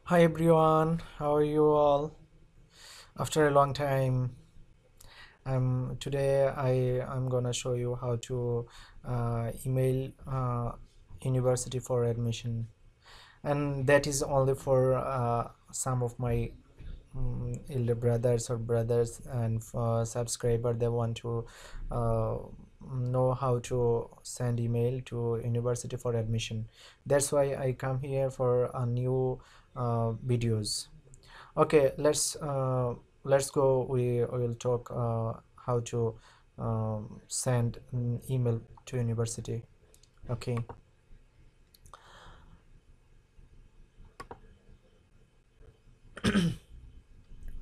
Hi everyone, how are you all? After a long time, today I'm gonna show you how to email university for admission, and that is only for some of my elder brothers or brothers and subscriber. They want to uh, know how to send email to university for admission. That's why I come here for a new videos. Okay, let's go. We will talk how to send an email to university. Okay,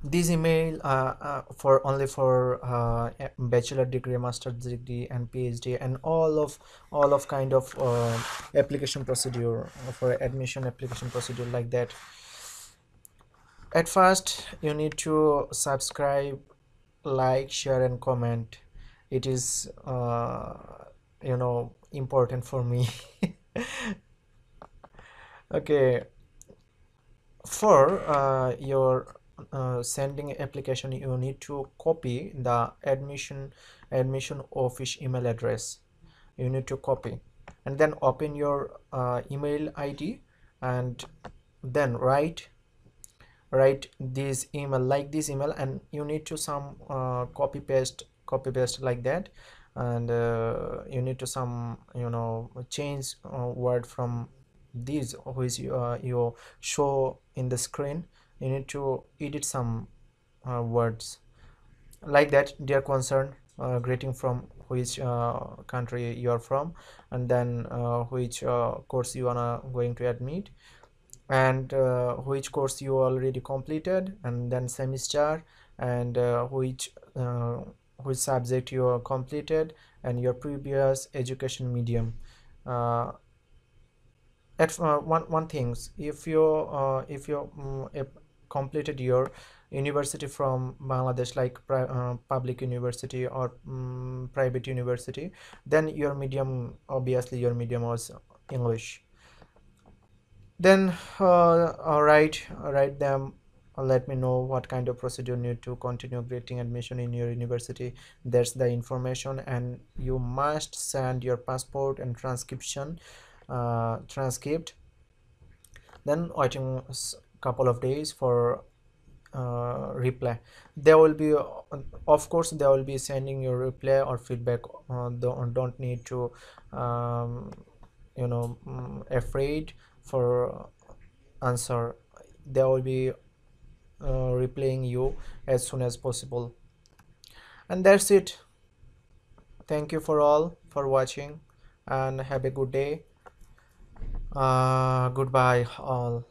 this email for only for bachelor degree, master's degree, and PhD, and all of kind of application procedure for admission application procedure like that. At first, you need to subscribe, like, share, and comment. It is important for me. Okay, for your sending application, you need to copy the admission office email address. You need to copy and then open your email ID, and then write this email, like this email, and you need to some copy paste like that. And you need to some change word from these which you show in the screen. You need to edit some words like that. Dear concern, greeting from which country you are from, and then which course you are going to admit, and which course you already completed, and then semester, and which subject you are completed, and your previous education medium. uh, at one things, if completed your university from Bangladesh, like public university or private university, then your medium, obviously your medium was English. Then write them, let me know what kind of procedure you need to continue getting admission in your university. That's the information, and you must send your passport and transcript. Then waiting couple of days for reply. There will be of course they will be sending your reply or feedback. Don't need to afraid for answer. They will be replying you as soon as possible. And that's it. Thank you for all for watching, and have a good day. Goodbye all.